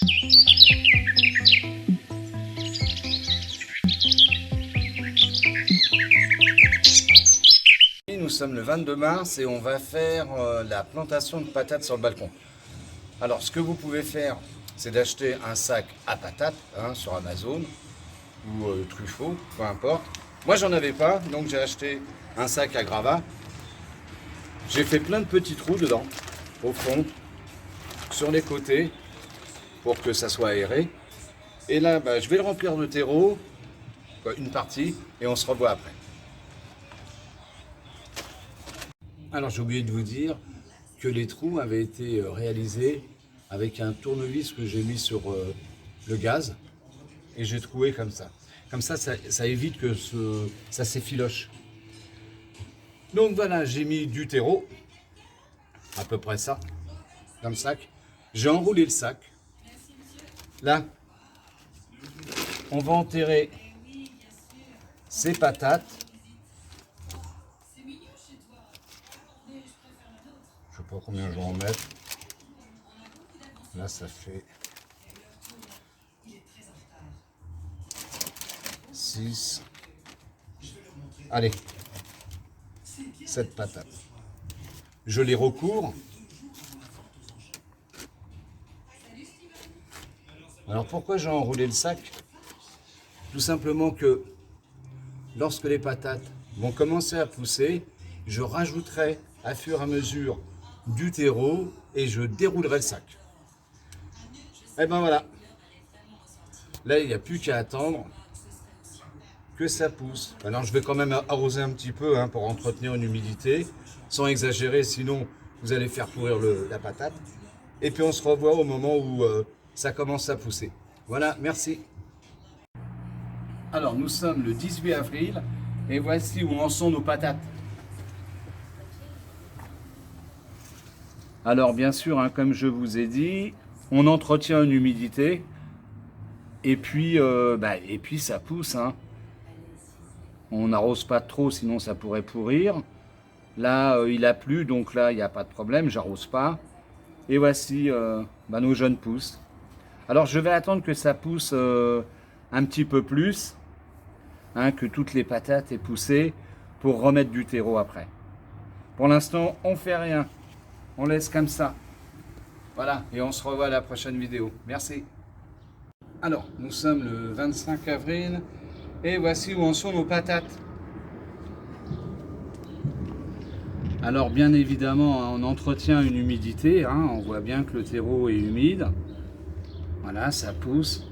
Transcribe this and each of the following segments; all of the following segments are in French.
Nous sommes le 22 mars et on va faire la plantation de patates sur le balcon. Alors ce que vous pouvez faire, c'est d'acheter un sac à patates sur Amazon ou Truffaut, peu importe. Moi j'en avais pas, donc j'ai acheté un sac à gravats. J'ai fait plein de petits trous dedans, au fond, sur les côtés, pour que ça soit aéré. Et là, je vais le remplir de terreau, une partie, et on se revoit après. Alors j'ai oublié de vous dire que les trous avaient été réalisés avec un tournevis que j'ai mis sur le gaz et j'ai troué comme ça. Comme ça évite que ça s'effiloche. Donc voilà, j'ai mis du terreau, à peu près ça, dans le sac. J'ai enroulé le sac. Là, on va enterrer ces patates. Je sais pas combien je vais en mettre. Là, ça fait 6. Allez, 7 patates. Je les recouvre. Alors pourquoi j'ai enroulé le sac? Tout simplement que lorsque les patates vont commencer à pousser, je rajouterai à fur et à mesure du terreau et je déroulerai le sac. Et ben voilà. Là, il n'y a plus qu'à attendre que ça pousse. Alors je vais quand même arroser un petit peu pour entretenir une humidité, sans exagérer, sinon vous allez faire pourrir la patate. Et puis on se revoit au moment où ça commence à pousser. Voilà, merci. Alors nous sommes le 18 avril et voici où en sont nos patates. Alors bien sûr, comme je vous ai dit, on entretient une humidité et puis ça pousse. On n'arrose pas trop, sinon ça pourrait pourrir. Là, il a plu, donc là, il n'y a pas de problème, j'arrose pas. Et voici nos jeunes pousses. Alors je vais attendre que ça pousse un petit peu plus, que toutes les patates aient poussé, pour remettre du terreau après. Pour l'instant, on fait rien. On laisse comme ça. Voilà, et on se revoit à la prochaine vidéo. Merci. Alors, nous sommes le 25 avril, et voici où en sont nos patates. Alors bien évidemment, on entretient une humidité, on voit bien que le terreau est humide. Voilà, ça pousse.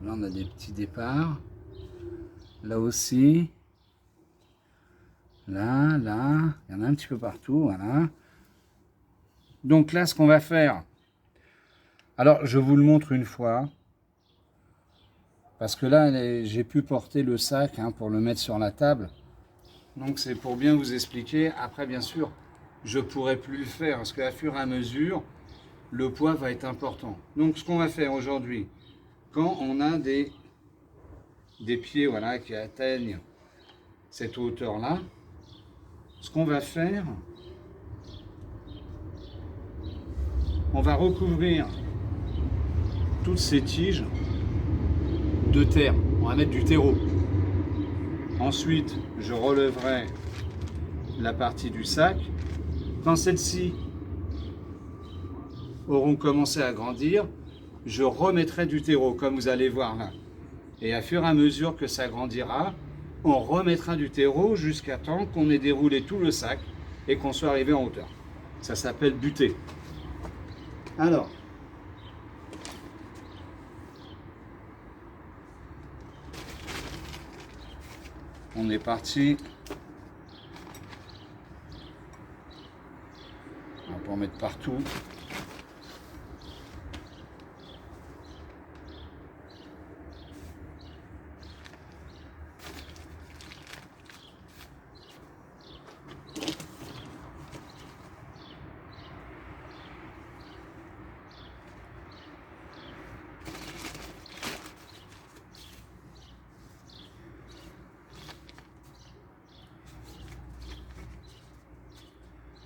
Là, on a des petits départs. Là aussi. Là, il y en a un petit peu partout, voilà. Donc là, ce qu'on va faire, alors je vous le montre une fois, parce que là, j'ai pu porter le sac pour le mettre sur la table. Donc c'est pour bien vous expliquer. Après, bien sûr, je ne pourrai plus le faire, parce qu'à fur et à mesure, le poids va être important. Donc ce qu'on va faire aujourd'hui, quand on a des pieds qui atteignent cette hauteur-là, ce qu'on va faire, on va recouvrir toutes ces tiges de terre. On va mettre du terreau. Ensuite, je relèverai la partie du sac. Quand celles-ci auront commencé à grandir, je remettrai du terreau, comme vous allez voir là. Et à fur et à mesure que ça grandira, on remettra du terreau jusqu'à temps qu'on ait déroulé tout le sac et qu'on soit arrivé en hauteur. Ça s'appelle buter. Alors, on est parti. On peut en mettre partout.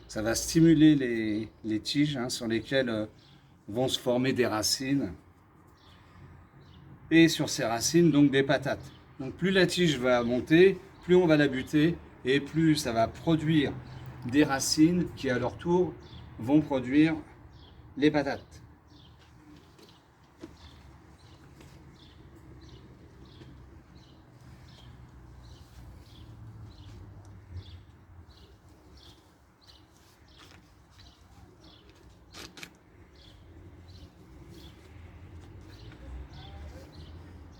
Ça va stimuler les tiges sur lesquelles vont se former des racines. Et sur ces racines, donc des patates. Donc plus la tige va monter, plus on va la buter et plus ça va produire des racines qui à leur tour vont produire les patates.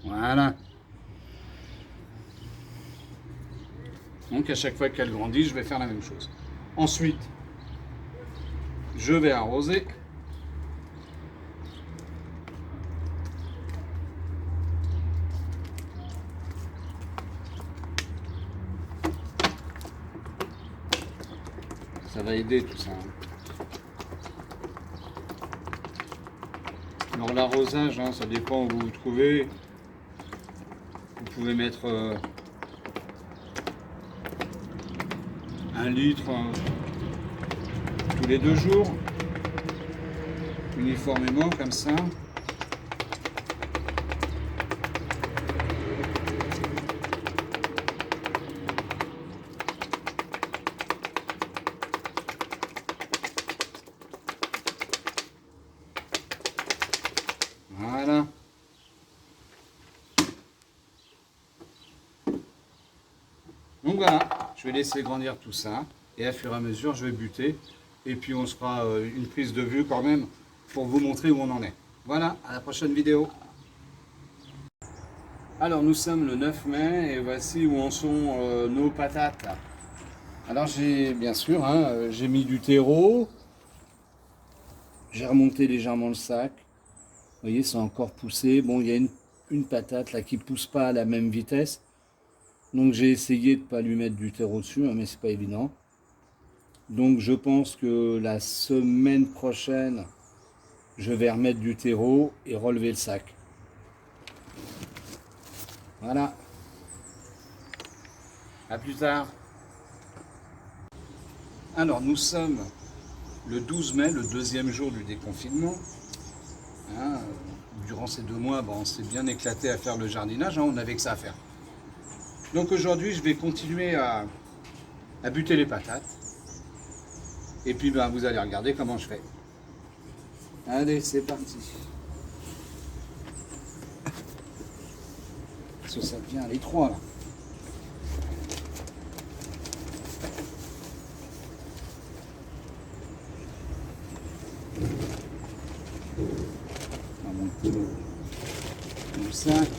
Voilà. Donc à chaque fois qu'elle grandit, je vais faire la même chose. Ensuite, je vais arroser. Ça va aider tout ça. Alors l'arrosage, ça dépend où vous vous trouvez. Vous pouvez mettre 1 litre tous les 2 jours, uniformément comme ça. Voilà. Donc voilà, je vais laisser grandir tout ça et à fur et à mesure je vais buter et puis on se fera une prise de vue quand même pour vous montrer où on en est. Voilà, à la prochaine vidéo. Alors nous sommes le 9 mai et voici où en sont nos patates. Alors j'ai bien sûr, j'ai mis du terreau, j'ai remonté légèrement le sac. Vous voyez, c'est encore poussé. Bon, il y a une patate là qui pousse pas à la même vitesse. Donc j'ai essayé de ne pas lui mettre du terreau dessus, mais c'est pas évident. Donc je pense que la semaine prochaine, je vais remettre du terreau et relever le sac. Voilà. À plus tard. Alors nous sommes le 12 mai, le 2e jour du déconfinement. Durant ces 2 mois, on s'est bien éclaté à faire le jardinage, on n'avait que ça à faire. Donc aujourd'hui, je vais continuer à buter les patates. Et puis vous allez regarder comment je fais. Allez, c'est parti. Parce que ça devient à l'étroit là. On va monter le sac.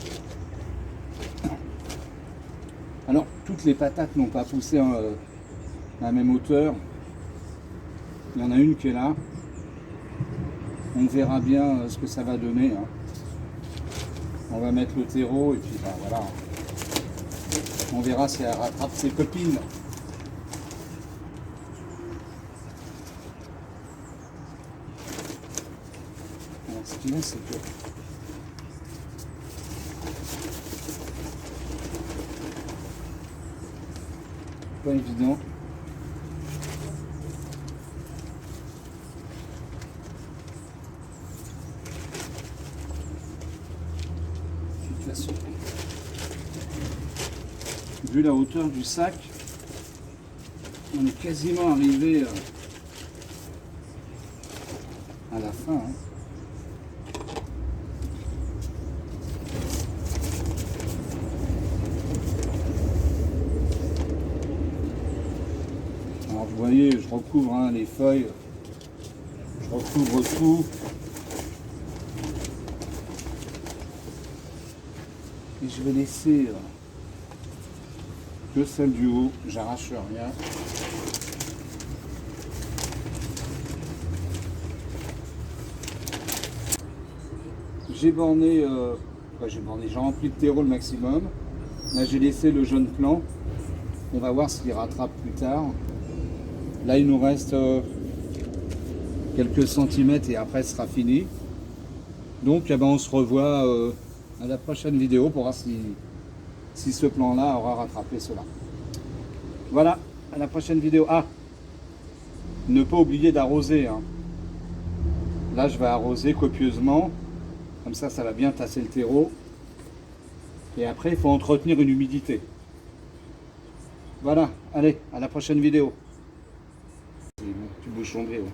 Alors, toutes les patates n'ont pas poussé à la même hauteur. Il y en a une qui est là. On verra bien ce que ça va donner. On va mettre le terreau et puis voilà. On verra si elle rattrape ses copines. Alors, ce qu'il y a, c'est que pas évident. De toute façon, vu la hauteur du sac, on est quasiment arrivé à la fin. Alors vous voyez, je recouvre les feuilles, je recouvre tout. Et je vais laisser que celle du haut, j'arrache rien. J'ai borné, j'ai rempli de terreau le maximum. Là j'ai laissé le jeune plant. On va voir s'il rattrape plus tard. Là il nous reste quelques centimètres et après ce sera fini. Donc on se revoit à la prochaine vidéo pour voir si ce plan-là aura rattrapé cela. Voilà, à la prochaine vidéo. Ah, ne pas oublier d'arroser. Là, je vais arroser copieusement. Comme ça va bien tasser le terreau. Et après, il faut entretenir une humidité. Voilà, allez, à la prochaine vidéo. Tu bouges ton gré, ouais.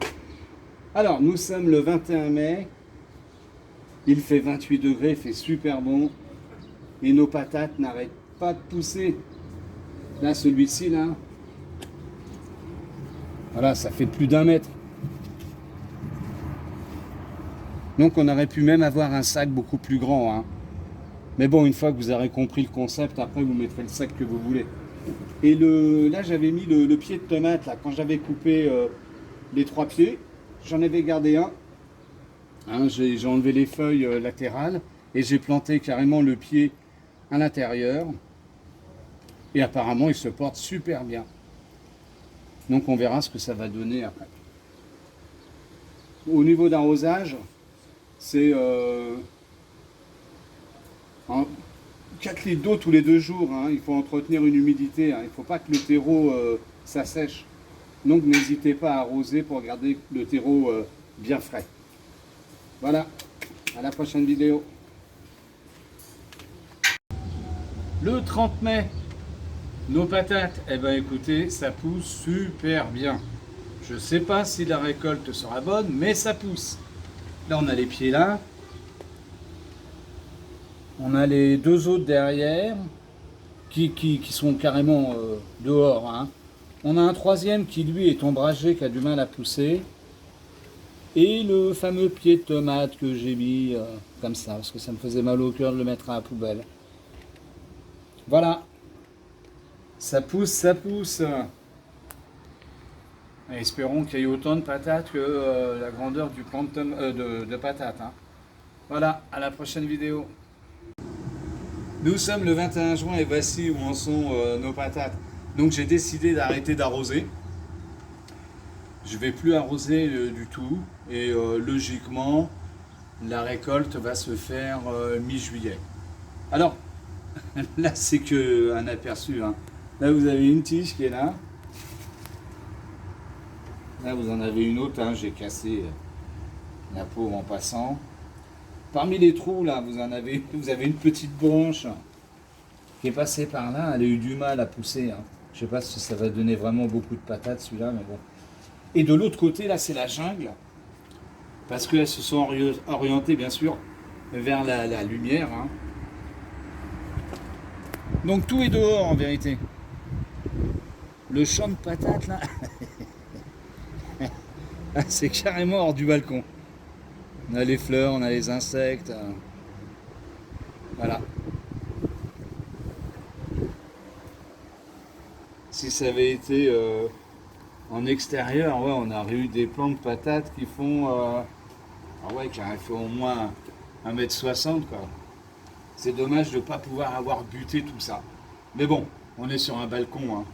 Alors, nous sommes le 21 mai. Il fait 28 degrés, il fait super bon. Et nos patates n'arrêtent pas de pousser. Là, celui-ci, là. Voilà, ça fait plus d'1 mètre. Donc, on aurait pu même avoir un sac beaucoup plus grand, hein. Mais bon, une fois que vous aurez compris le concept, après, vous mettrez le sac que vous voulez. Et là, j'avais mis le pied de tomate, là, quand j'avais coupé les 3 pieds. J'en avais gardé un. Hein, j'ai enlevé les feuilles latérales et j'ai planté carrément le pied à l'intérieur. Et apparemment, il se porte super bien. Donc, on verra ce que ça va donner après. Au niveau d'arrosage, c'est 4 litres d'eau tous les 2 jours. Hein. Il faut entretenir une humidité. Hein. Il ne faut pas que le terreau s'assèche. Donc, n'hésitez pas à arroser pour garder le terreau bien frais. Voilà, à la prochaine vidéo. Le 30 mai, nos patates, eh ben écoutez, ça pousse super bien. Je sais pas si la récolte sera bonne, mais ça pousse. Là, on a les pieds là. On a les 2 autres derrière qui sont carrément dehors. Hein. On a un 3e qui, lui, est ombragé, qui a du mal à pousser. Et le fameux pied de tomate que j'ai mis comme ça, parce que ça me faisait mal au cœur de le mettre à la poubelle. Voilà. Ça pousse, ça pousse. Et espérons qu'il y ait autant de patates que la grandeur du plant de patates. Hein. Voilà, à la prochaine vidéo. Nous sommes le 21 juin et voici où en sont nos patates. Donc j'ai décidé d'arrêter d'arroser. Je vais plus arroser du tout et logiquement la récolte va se faire mi-juillet. Alors là c'est que un aperçu. Hein. Là vous avez une tige qui est là. Là vous en avez une autre. Hein. J'ai cassé la pauvre en passant. Parmi les trous là vous avez une petite branche qui est passée par là. Elle a eu du mal à pousser. Hein. Je sais pas si ça va donner vraiment beaucoup de patates celui-là, mais bon. Et de l'autre côté, là, c'est la jungle, parce qu'elles se sont orientées, bien sûr, vers la lumière. Hein. Donc tout est dehors, en vérité. Le champ de patates, là, c'est carrément hors du balcon. On a les fleurs, on a les insectes. Voilà. Si ça avait été... en extérieur, ouais, on aurait eu des plants de patates qui font, qui auraient fait au moins 1,60 m, quoi. C'est dommage de ne pas pouvoir avoir buté tout ça. Mais bon, on est sur un balcon. Hein.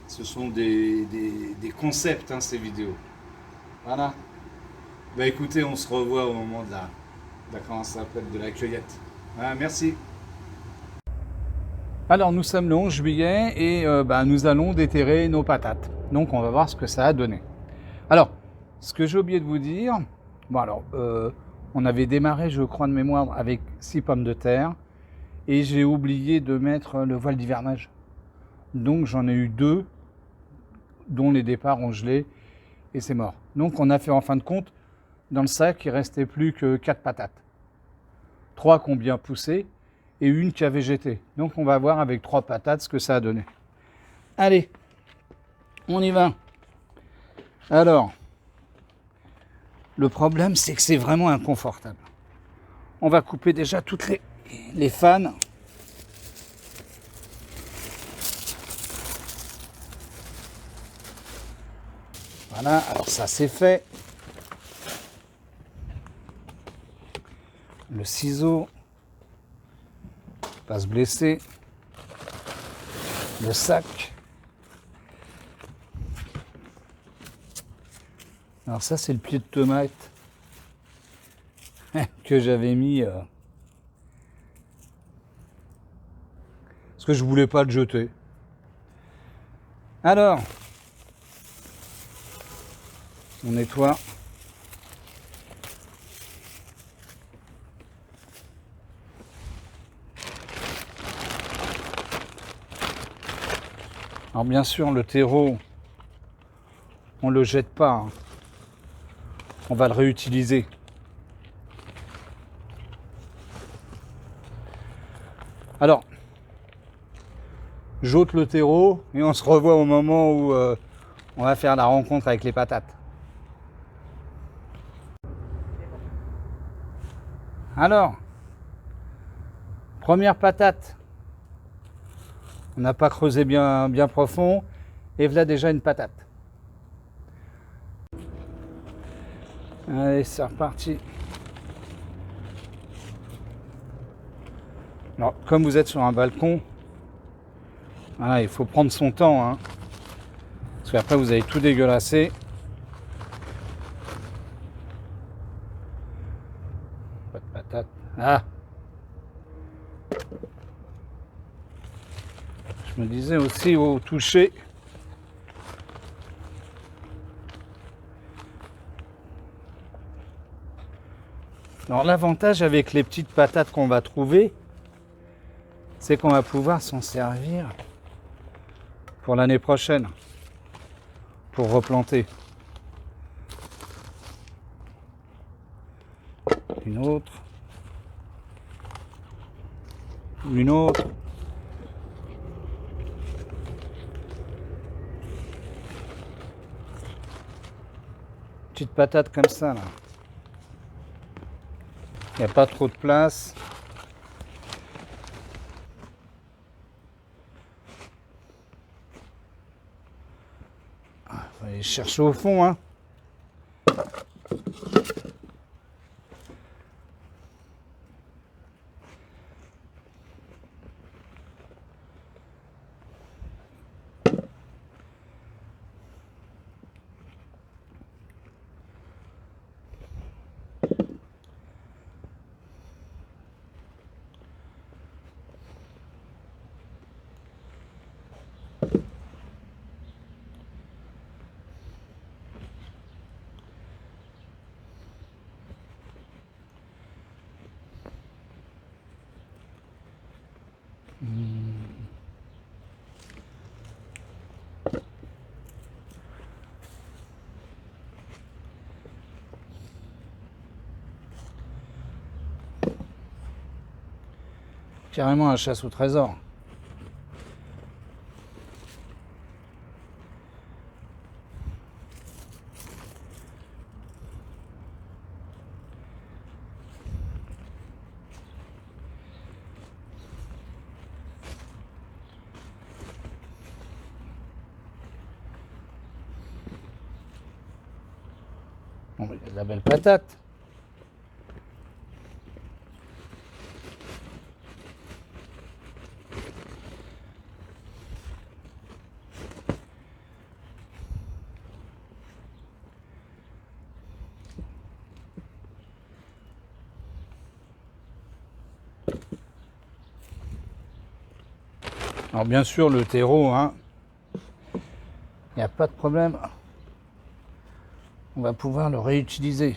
Ce sont des concepts, hein, ces vidéos. Voilà. Bah écoutez, on se revoit au moment de la cueillette. Voilà, merci. Alors nous sommes le 11 juillet et nous allons déterrer nos patates. Donc on va voir ce que ça a donné. Alors, ce que j'ai oublié de vous dire, on avait démarré, je crois de mémoire, avec 6 pommes de terre et j'ai oublié de mettre le voile d'hivernage. Donc j'en ai eu 2, dont les départs ont gelé et c'est mort. Donc on a fait en fin de compte, dans le sac, il ne restait plus que 4 patates. 3 qui ont bien poussé et une qui a végété. Donc on va voir avec 3 patates ce que ça a donné. Allez, on y va. Alors, le problème c'est que c'est vraiment inconfortable. On va couper déjà toutes les fanes. Voilà, alors ça c'est fait. Le ciseau pas se blesser. Le sac. Alors ça c'est le pied de tomate que j'avais mis parce que je voulais pas le jeter. Alors on nettoie. Alors bien sûr, le terreau, on ne le jette pas, hein. On va le réutiliser. Alors, j'ôte le terreau et on se revoit au moment où on va faire la rencontre avec les patates. Alors, première patate. On n'a pas creusé bien profond et voilà déjà une patate. Allez, c'est reparti. Alors, comme vous êtes sur un balcon, voilà, il faut prendre son temps, hein, parce qu'après vous allez tout dégueulasser. Pas de patate. Ah! Je me disais aussi au toucher. Alors l'avantage avec les petites patates qu'on va trouver, c'est qu'on va pouvoir s'en servir pour l'année prochaine, pour replanter. Une autre. Une autre. Petite patate comme ça là. Il n'y a pas trop de place. On va aller chercher au fond, hein. Carrément la chasse au trésor. Bon, il y a de la belle patate. Alors bien sûr le terreau, hein, il n'y a pas de problème. On va pouvoir le réutiliser.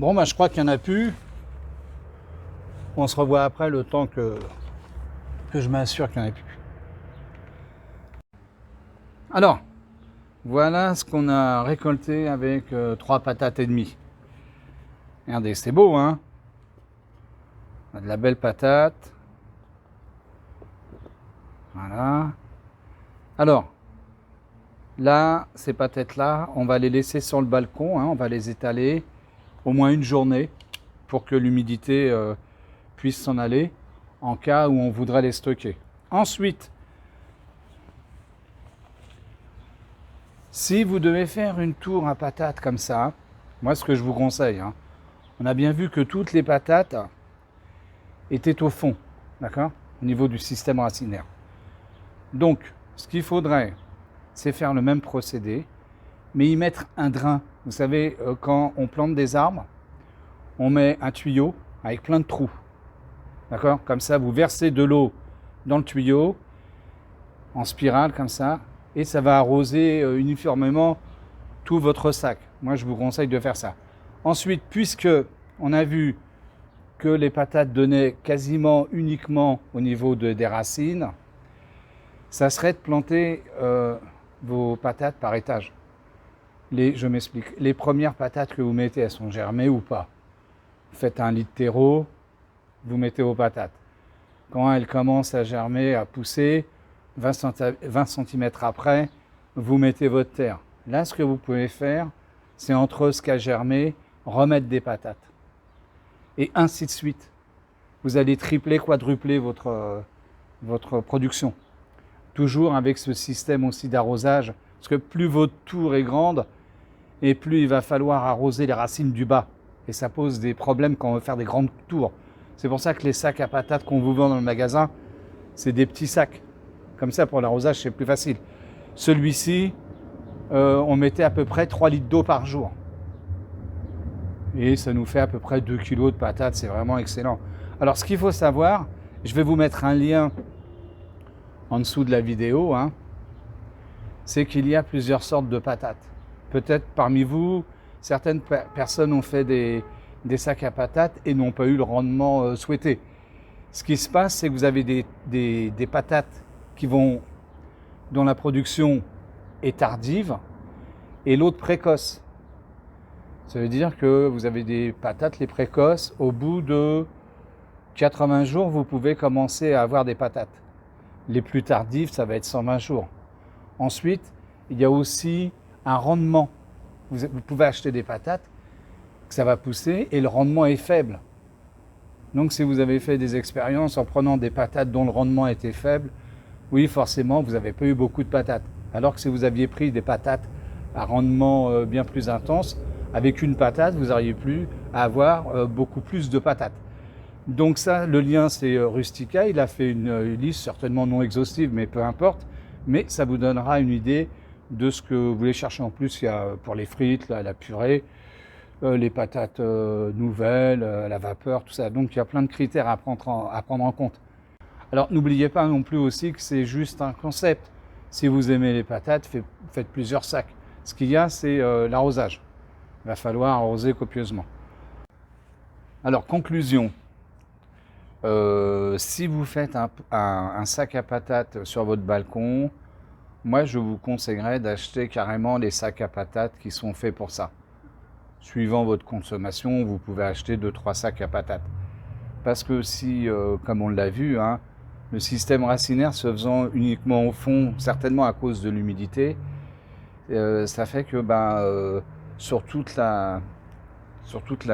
Bon, bah, je crois qu'il n'y en a plus. On se revoit après le temps que je m'assure qu'il n'y en a plus. Alors, voilà ce qu'on a récolté avec 3 patates et demie. Regardez, c'est beau, hein? On a de la belle patate. Voilà. Alors, là, ces patates-là, on va les laisser sur le balcon, hein, on va les étaler au moins une journée pour que l'humidité puisse s'en aller en cas où on voudrait les stocker. Ensuite, si vous devez faire une tour à patates comme ça, moi ce que je vous conseille, hein, on a bien vu que toutes les patates étaient au fond, d'accord, au niveau du système racinaire. Donc, ce qu'il faudrait, c'est faire le même procédé, mais y mettre un drain. Vous savez, quand on plante des arbres, on met un tuyau avec plein de trous. D'accord? Comme ça, vous versez de l'eau dans le tuyau, en spirale, comme ça, et ça va arroser uniformément tout votre sac. Moi, je vous conseille de faire ça. Ensuite, puisque on a vu que les patates donnaient quasiment uniquement au niveau des racines, ça serait de planter vos patates par étage. Je m'explique. Les premières patates que vous mettez, elles sont germées ou pas? Vous faites un lit de terreau, vous mettez vos patates. Quand elles commencent à germer, à pousser, 20 cm après, vous mettez votre terre. Là, ce que vous pouvez faire, c'est entre ce qui a germé, remettre des patates. Et ainsi de suite. Vous allez tripler, quadrupler votre production. Toujours avec ce système aussi d'arrosage, parce que plus votre tour est grande, et plus il va falloir arroser les racines du bas. Et ça pose des problèmes quand on veut faire des grandes tours. C'est pour ça que les sacs à patates qu'on vous vend dans le magasin, c'est des petits sacs. Comme ça, pour l'arrosage, c'est plus facile. Celui-ci, on mettait à peu près 3 litres d'eau par jour. Et ça nous fait à peu près 2 kilos de patates, c'est vraiment excellent. Alors, ce qu'il faut savoir, je vais vous mettre un lien en dessous de la vidéo, hein, c'est qu'il y a plusieurs sortes de patates. Peut-être parmi vous, certaines personnes ont fait des sacs à patates et n'ont pas eu le rendement souhaité. Ce qui se passe, c'est que vous avez des patates dont la production est tardive et l'autre précoce. Ça veut dire que vous avez des patates, les précoces, au bout de 80 jours, vous pouvez commencer à avoir des patates. Les plus tardives, ça va être 120 jours. Ensuite, il y a aussi un rendement. Vous pouvez acheter des patates, que ça va pousser, et le rendement est faible. Donc si vous avez fait des expériences en prenant des patates dont le rendement était faible, oui, forcément, vous n'avez pas eu beaucoup de patates. Alors que si vous aviez pris des patates à rendement bien plus intense, avec une patate, vous auriez pu avoir beaucoup plus de patates. Donc ça, le lien, c'est Rustica. Il a fait une liste, certainement non exhaustive, mais peu importe. Mais ça vous donnera une idée de ce que vous voulez chercher en plus. Il y a pour les frites, la purée, les patates nouvelles, la vapeur, tout ça. Donc il y a plein de critères à prendre en compte. Alors n'oubliez pas non plus aussi que c'est juste un concept. Si vous aimez les patates, faites plusieurs sacs. Ce qu'il y a, c'est l'arrosage. Il va falloir arroser copieusement. Alors conclusion. Si vous faites un sac à patates sur votre balcon, moi je vous conseillerais d'acheter carrément les sacs à patates qui sont faits pour ça. Suivant votre consommation, vous pouvez acheter 2-3 sacs à patates. Parce que si, comme on l'a vu, hein, le système racinaire se faisant uniquement au fond, certainement à cause de l'humidité, ça fait que sur toute la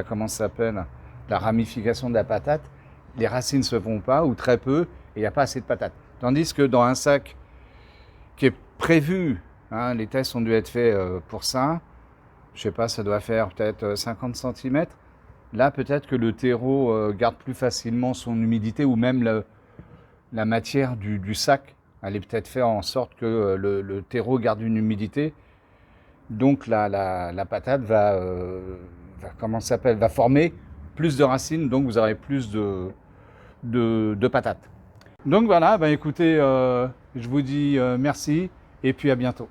comment ça s'appelle, la ramification de la patate, les racines ne se font pas ou très peu et il n'y a pas assez de patates. Tandis que dans un sac qui est prévu, hein, les tests ont dû être faits pour ça, je sais pas, ça doit faire peut-être 50 cm. Là, peut-être que le terreau garde plus facilement son humidité ou même la matière du sac. Elle est peut-être faire en sorte que le terreau garde une humidité. Donc la patate va former plus de racines, donc vous aurez plus de patates. Donc voilà, écoutez, je vous dis merci et puis à bientôt.